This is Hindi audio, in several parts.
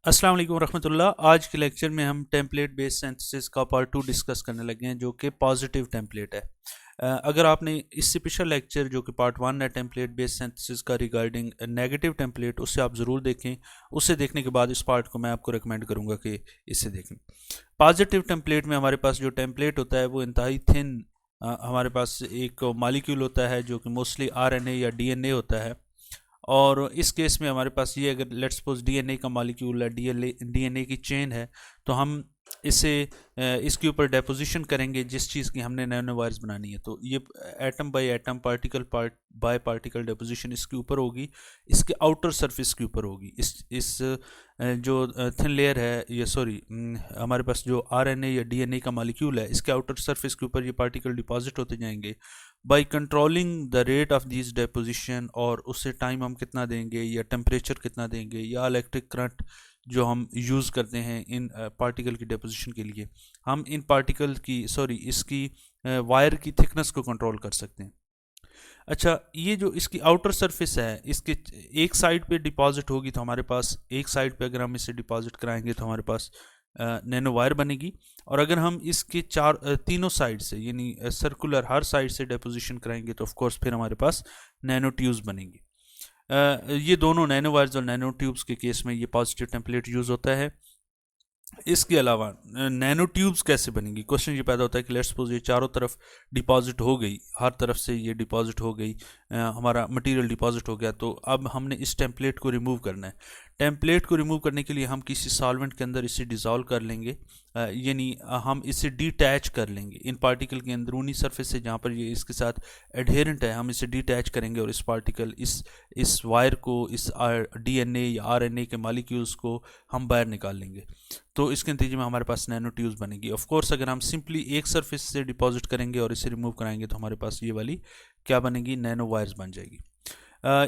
अस्सलाम वालेकुम रहमतुल्लाह। आज के लेक्चर में हम टेम्पलेट बेस्ड सिंथेसिस का पार्ट 2 डिस्कस करने लगे हैं, जो कि पॉजिटिव टेम्पलेट है। अगर आपने इससे पिछला लेक्चर जो कि पार्ट 1 है टेम्पलेट बेस्ड सिंथेसिस का रिगार्डिंग नेगेटिव टेम्पलेट, उससे आप ज़रूर देखें। उससे देखने के बाद इस पार्ट को मैं आपको रिकमेंड करूँगा कि इससे देखें। पॉजिटिव टेम्पलेट में हमारे पास जो टेम्पलेट होता है वो इंतहाई थिन, हमारे पास एक मॉलिक्यूल होता है जो कि मोस्टली आरएनए या डीएनए होता है। और इस केस में हमारे पास ये, अगर लेट्स सपोज डीएनए का मॉलिक्यूल है, डीएनए की चेन है, तो हम इसे इसके ऊपर डेपोजिशन करेंगे जिस चीज़ की हमने नैनो वायर्स बनानी है। तो ये atom by atom, particle by particle deposition इसके ऊपर होगी, इसके आउटर सरफेस के ऊपर होगी। इस जो थिन लेयर है, ये सॉरी, हमारे पास जो आरएनए या डीएनए का मॉलिक्यूल है, इसके आउटर सरफेस के ऊपर ये पार्टिकल डिपॉजिट होते जाएंगे by controlling the rate of this deposition. और उससे टाइम हम कितना देंगे, या टेम्परेचर कितना देंगे, या इलेक्ट्रिक करंट जो हम यूज़ करते हैं इन पार्टिकल की डेपोजिशन के लिए, हम इन पार्टिकल की इसकी वायर की थिकनेस को कंट्रोल कर सकते हैं। अच्छा, ये जो इसकी आउटर सरफेस है, इसके एक साइड पे डिपॉजिट होगी, तो हमारे पास एक साइड पे अगर हम इसे डिपॉजिट कराएंगे तो हमारे पास नैनो वायर बनेगी। और अगर हम इसके तीनों साइड से, यानी सर्कुलर हर साइड से डेपोजिशन कराएंगे, तो ऑफ कोर्स फिर हमारे पास नैनो ट्यूब्स बनेंगी। ये दोनों नैनो वायर्स और नैनो ट्यूब्स के केस में ये पॉजिटिव टेम्पलेट यूज़ होता है। इसके अलावा नैनो ट्यूब्स कैसे बनेंगी, क्वेश्चन ये पैदा होता है कि लेट्स सपोज ये चारों तरफ डिपॉजिट हो गई, हर तरफ से ये डिपॉजिट हो गई, हमारा मटेरियल डिपॉजिट हो गया, तो अब हमने इस टेम्पलेट को रिमूव करना है। टेम्पलेट को रिमूव करने के लिए हम किसी सॉल्वेंट के अंदर इसे डिज़ोल्व कर लेंगे, यानी हम इसे डिटैच कर लेंगे इन पार्टिकल के अंदरूनी सरफेस से, जहाँ पर ये इसके साथ एडहेरेंट है, हम इसे डिटैच करेंगे और इस पार्टिकल इस वायर को, इस डीएनए या आरएनए के मॉलिक्यूल्स को हम बाहर निकाल लेंगे। तो इसके नतीजे में हमारे पास नैनो ट्यूब्स बनेगी। ऑफ कोर्स अगर हम सिंपली एक सरफेस से डिपॉजिट करेंगे और इसे रिमूव कराएंगे, तो हमारे पास ये वाली क्या बनेगी, नैनो वायर्स बन जाएगी।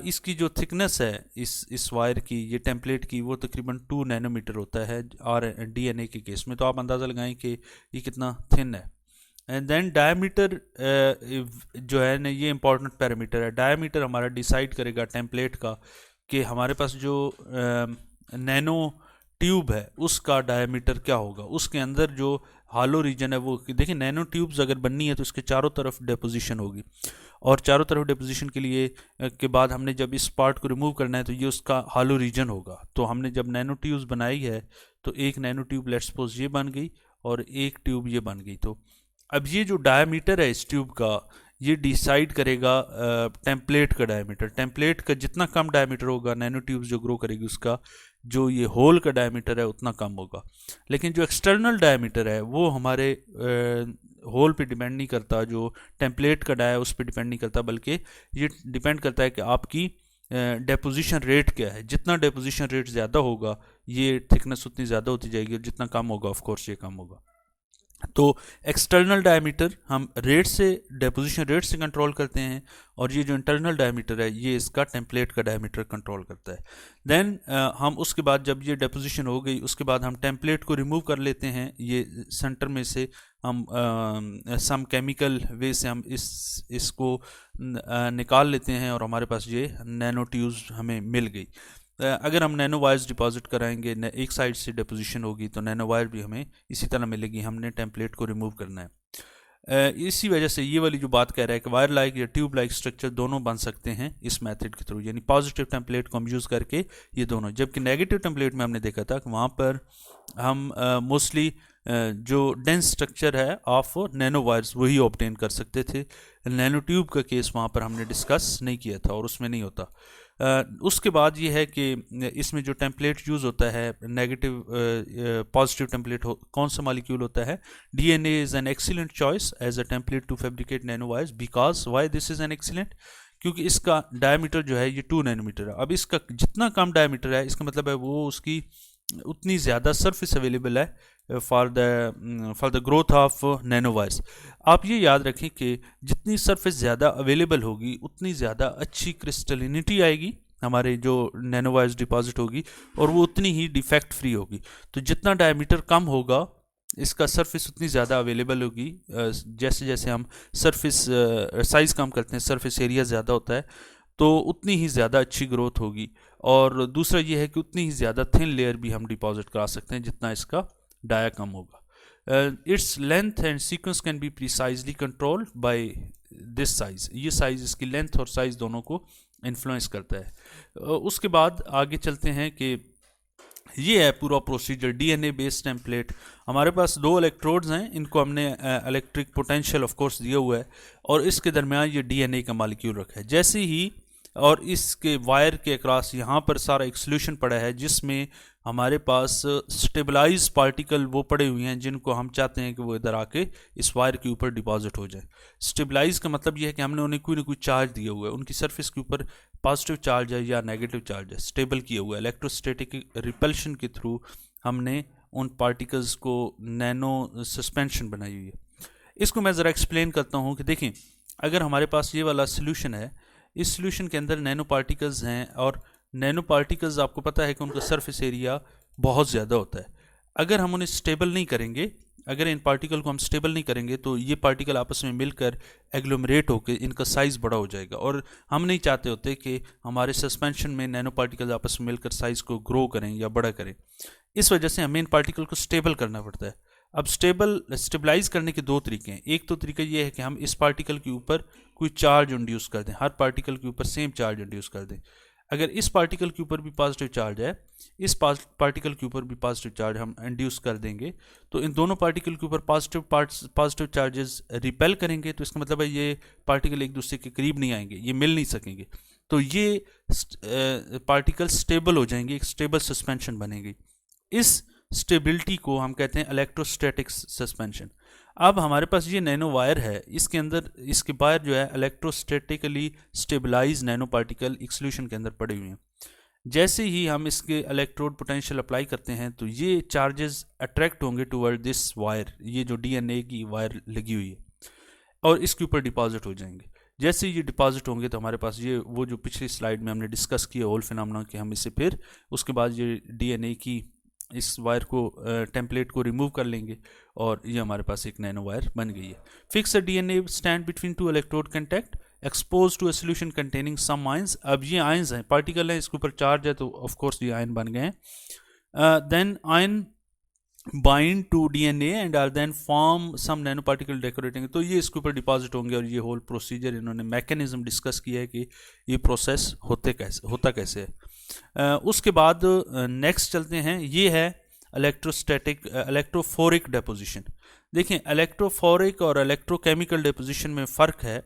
इसकी जो थिकनेस है इस वायर की, ये टेम्पलेट की, वो तकरीबन 2 नैनोमीटर होता है और डीएनए के केस में। तो आप अंदाज़ा लगाएं कि ये कितना थिन है। एंड देन डायमीटर जो है ना, ये इंपॉर्टेंट पैरामीटर है। डायमीटर हमारा डिसाइड करेगा टेम्पलेट का कि हमारे पास जो नैनो ट्यूब है उसका डायमीटर क्या होगा, उसके अंदर जो हालो रीजन है वो। देखिए, नैनो ट्यूब्स अगर बननी है तो इसके चारों तरफ डेपोजिशन होगी, और चारों तरफ डेपोजिशन के लिए के बाद हमने जब इस पार्ट को रिमूव करना है तो ये उसका हालो रीजन होगा। तो हमने जब नैनो ट्यूब्स बनाई है तो एक नैनो ट्यूब लेट्स सपोज ये बन गई और एक ट्यूब ये बन गई। तो अब ये जो डायमीटर है इस ट्यूब का, ये डिसाइड करेगा टेम्पलेट का डायमीटर। टेम्पलेट का जितना कम डायमीटर होगा, नैनो ट्यूब्स जो ग्रो करेगी, उसका जो ये होल का डायमीटर है उतना कम होगा। लेकिन जो एक्सटर्नल डायमीटर है वो हमारे होल पे डिपेंड नहीं करता, जो टेम्पलेट का डाय उस पर डिपेंड नहीं करता, बल्कि ये डिपेंड करता है कि आपकी डेपोजिशन रेट क्या है। जितना डेपोजिशन रेट ज़्यादा होगा, ये थिकनेस उतनी ज़्यादा होती जाएगी, और जितना कम होगा ऑफ कोर्स ये कम होगा। तो एक्सटर्नल डायमीटर हम रेट से, डेपोजिशन रेट से कंट्रोल करते हैं, और ये जो इंटरनल डायमीटर है ये इसका टेम्पलेट का डायमीटर कंट्रोल करता है। देन हम उसके बाद जब ये डेपोजिशन हो गई, उसके बाद हम टेम्पलेट को रिमूव कर लेते हैं। ये सेंटर में से हम सम केमिकल वे से हम इसको निकाल लेते हैं, और हमारे पास ये नैनो ट्यूब्स हमें मिल गई। अगर हम नैनो वायर्स डिपॉजिट कराएंगे, एक साइड से डेपोजिशन होगी, तो नैनो वायर भी हमें इसी तरह मिलेगी। हमने टेम्पलेट को रिमूव करना है। इसी वजह से ये वाली जो बात कह रहा है कि वायर लाइक या ट्यूब लाइक स्ट्रक्चर दोनों बन सकते हैं इस मेथड के थ्रू, यानी पॉजिटिव टेम्पलेट को हम यूज़ करके ये दोनों। जबकि नेगेटिव टेम्पलेट में हमने देखा था कि वहाँ पर हम मोस्टली जो डेंस स्ट्रक्चर है ऑफ नैनो वायर्स वही ऑब्टेन कर सकते थे। नैनो ट्यूब का केस वहाँ पर हमने डिस्कस नहीं किया था और उसमें नहीं होता। उसके बाद ये है कि इसमें जो टेम्पलेट यूज़ होता है, नेगेटिव पॉजिटिव टेम्पलेट कौन सा मॉलिक्यूल होता है। DNA is an excellent choice as a template to fabricate nano wires. Because why this is an excellent, क्योंकि इसका डायमीटर जो है ये 2 नैनोमीटर है। अब इसका जितना कम डायमीटर है, इसका मतलब है वो उसकी उतनी ज़्यादा सरफेस अवेलेबल है for the growth of nano wires. आप ये याद रखें कि जितनी सरफेस ज़्यादा अवेलेबल होगी, उतनी ज़्यादा अच्छी क्रिस्टलिनिटी आएगी हमारे जो नैनो वायर्स डिपॉजिट होगी, और वो उतनी ही डिफेक्ट फ्री होगी। तो जितना डायमीटर कम होगा, इसका सरफेस उतनी ज़्यादा अवेलेबल होगी। जैसे जैसे हम सरफेस साइज़ कम करते हैं, सरफेस एरिया ज़्यादा होता है, तो उतनी ही ज़्यादा अच्छी ग्रोथ होगी। और दूसरा ये है कि उतनी ही ज़्यादा थिन लेयर भी हम डिपॉजिट करा सकते हैं जितना इसका डाया कम होगा. Its length and sequence can be precisely controlled by this size. ये साइज इसकी लेंथ और साइज दोनों को इन्फ्लुएंस करता है. उसके बाद आगे चलते हैं कि ये है पूरा प्रोसीजर डीएनए बेस्ड टेम्पलेट. हमारे पास 2 इलेक्ट्रोड्स हैं, इनको हमने इलेक्ट्रिक पोटेंशियल ऑफ कोर्स दिया हुआ है और इसके दरमियान ये डीएनए का मॉलिक्यूल रखा है. जैसे ही और इसके वायर के अक्रॉस यहाँ पर सारा एक सोल्यूशन पड़ा है जिसमें हमारे पास स्टेबलाइज पार्टिकल वो पड़े हुए हैं जिनको हम चाहते हैं कि वो इधर आके इस वायर के ऊपर डिपॉजिट हो जाए. स्टेबलाइज का मतलब ये है कि हमने उन्हें कोई ना कोई चार्ज दिया हुआ है, उनकी सरफेस के ऊपर पॉजिटिव चार्ज है या नेगेटिव चार्ज है, स्टेबल किया हुआ है. इलेक्ट्रोस्टैटिक रिपल्शन के थ्रू हमने उन पार्टिकल्स को नैनो सस्पेंशन बनाई हुई है. इसको मैं ज़रा एक्सप्लेन करता हूँ कि देखें, अगर हमारे पास ये वाला सोल्यूशन है, इस सोल्यूशन के अंदर नैनो पार्टिकल्स हैं और नैनो पार्टिकल्स आपको पता है कि उनका सरफेस एरिया बहुत ज़्यादा होता है. अगर हम उन्हें स्टेबल नहीं करेंगे, अगर इन पार्टिकल को हम स्टेबल नहीं करेंगे तो ये पार्टिकल आपस में मिलकर एग्लोमरेट होकर इनका साइज़ बड़ा हो जाएगा और हम नहीं चाहते होते कि हमारे सस्पेंशन में नैनो पार्टिकल आपस में मिलकर साइज़ को ग्रो करें या बड़ा करें. इस वजह से हमें इन पार्टिकल को स्टेबल करना पड़ता है. अब स्टेबलाइज करने के 2 तरीके हैं. एक तो तरीका ये है कि हम इस पार्टिकल के ऊपर कोई चार्ज इंड्यूस कर दें, हर पार्टिकल के ऊपर सेम चार्ज इंड्यूस कर दें. अगर इस पार्टिकल के ऊपर भी पॉजिटिव चार्ज है, इस पार्टिकल के ऊपर भी पॉजिटिव चार्ज हम इंड्यूस कर देंगे तो इन दोनों पार्टिकल के ऊपर पॉजिटिव चार्जेस रिपेल करेंगे. तो इसका मतलब है ये पार्टिकल एक दूसरे के करीब नहीं आएंगे, ये मिल नहीं सकेंगे. तो ये पार्टिकल स्टेबल हो जाएंगे, एक स्टेबल सस्पेंशन बनेगी. इस स्टेबिलिटी को हम कहते हैं इलेक्ट्रोस्टैटिक सस्पेंशन. अब हमारे पास ये नैनो वायर है, इसके अंदर इसके बाहर जो है इलेक्ट्रोस्टैटिकली स्टेबलाइज नैनो पार्टिकल एक सोल्यूशन के अंदर पड़े हुए हैं. जैसे ही हम इसके इलेक्ट्रोड पोटेंशियल अप्लाई करते हैं तो ये चार्जेस अट्रैक्ट होंगे टुवर्ड दिस वायर, ये जो डीएनए की वायर लगी हुई है, और इसके ऊपर डिपॉजिट हो जाएंगे. जैसे ये डिपॉजिट होंगे तो हमारे पास ये वो जो पिछली स्लाइड में हमने डिस्कस किया होल फिनोमेना कि हम इसे फिर उसके बाद ये डीएनए की इस वायर को टेम्पलेट को रिमूव कर लेंगे और ये हमारे पास एक नैनो वायर बन गई है. Fix DNA stand between 2 electrode contact expose to a solution containing some ions. अब ये आयंस हैं, पार्टिकल है, इसके ऊपर चार्ज है तो ऑफ कोर्स ये आयन बन गए हैं. Then ion bind to DNA and are then form some nano particle decorating. तो ये इसके ऊपर डिपॉजिट होंगे और ये होल प्रोसीजर इन्होंने मैकेनिज्म डिस्कस किया है कि ये प्रोसेस होता कैसे है. उसके बाद नेक्स्ट चलते हैं, ये है इलेक्ट्रोफोरिक डेपोजिशन. देखें, इलेक्ट्रोफोरिक और इलेक्ट्रोकेमिकल डेपोजिशन में फ़र्क है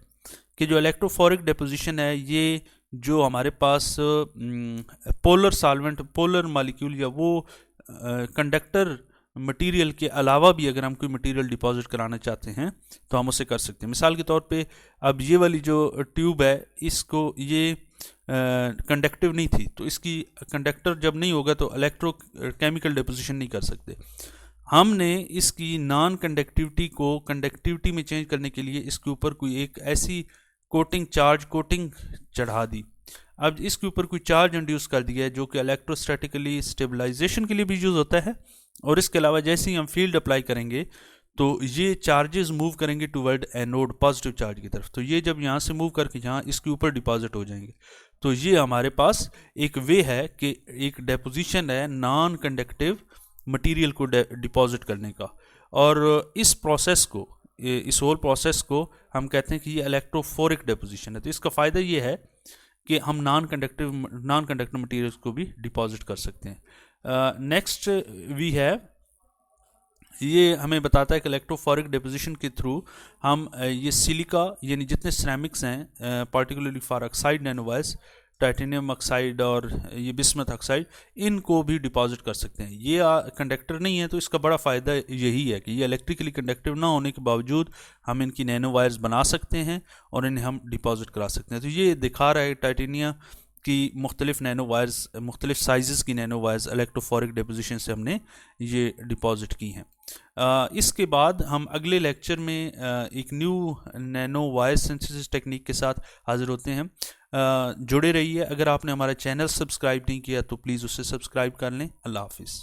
कि जो इलेक्ट्रोफोरिक डेपोजिशन है ये जो हमारे पास पोलर सॉल्वेंट, पोलर मॉलिक्यूल या वो कंडक्टर मटेरियल के अलावा भी अगर हम कोई मटेरियल डिपॉजिट कराना चाहते हैं तो हम उसे कर सकते हैं. मिसाल के तौर पे अब ये वाली जो ट्यूब है, इसको ये कंडक्टिव नहीं थी तो इसकी कंडक्टर जब नहीं होगा तो इलेक्ट्रोकेमिकल डिपोजिशन नहीं कर सकते. हमने इसकी नॉन कंडक्टिविटी को कंडक्टिविटी में चेंज करने के लिए इसके ऊपर कोई एक ऐसी चार्ज कोटिंग चढ़ा दी. अब इसके ऊपर कोई चार्ज इंड्यूस कर दिया है जो कि इलेक्ट्रोस्टैटिकली स्टेबलाइजेशन के लिए भी यूज़ होता है, और इसके अलावा जैसे ही हम फील्ड अप्लाई करेंगे तो ये चार्जेस मूव करेंगे टुवर्ड एनोड, पॉजिटिव चार्ज की तरफ. तो ये जब यहाँ से मूव करके यहाँ इसके ऊपर डिपॉजिट हो जाएंगे. तो ये हमारे पास एक वे है कि एक डेपोजिशन है नॉन कंडक्टिव मटेरियल को डिपॉजिट करने का, और इस प्रोसेस को, इस होल प्रोसेस को हम कहते हैं कि ये इलेक्ट्रोफोरिक डेपोजिशन है. तो इसका फ़ायदा ये है कि हम नॉन कंडक्टिव मटेरियल्स को भी डिपॉजिट कर सकते हैं. नेक्स्ट वी है, ये हमें बताता है कि इलेक्ट्रोफोरिक डिपोजिशन के थ्रू हम ये सिलिका यानी जितने सिरेमिक्स हैं, particularly for oxide nanowires, titanium oxide और ये बिस्मथ ऑक्साइड, इनको भी डिपॉजिट कर सकते हैं. ये कंडक्टर नहीं है तो इसका बड़ा फ़ायदा यही है कि ये इलेक्ट्रिकली कंडक्टिव ना होने के बावजूद हम इनकी नैनो वायर्स बना सकते हैं और इन्हें हम डिपॉजिट करा सकते हैं. तो ये दिखा रहा है टाइटेनिया की मुख्तलिफ नैनो वायर्स, मुख्तलिफ साइज़ की नैनो वायर्स इलेक्ट्रोफोरिक डिपोजिशन से हमने ये डिपॉजिट की हैं. इसके बाद हम अगले लेक्चर में एक new nano wire synthesis technique के साथ हाज़िर होते हैं. जुड़े रहिए. अगर आपने हमारा चैनल सब्सक्राइब नहीं किया तो प्लीज़ उसे सब्सक्राइब कर लें. अल्लाह हाफिज़.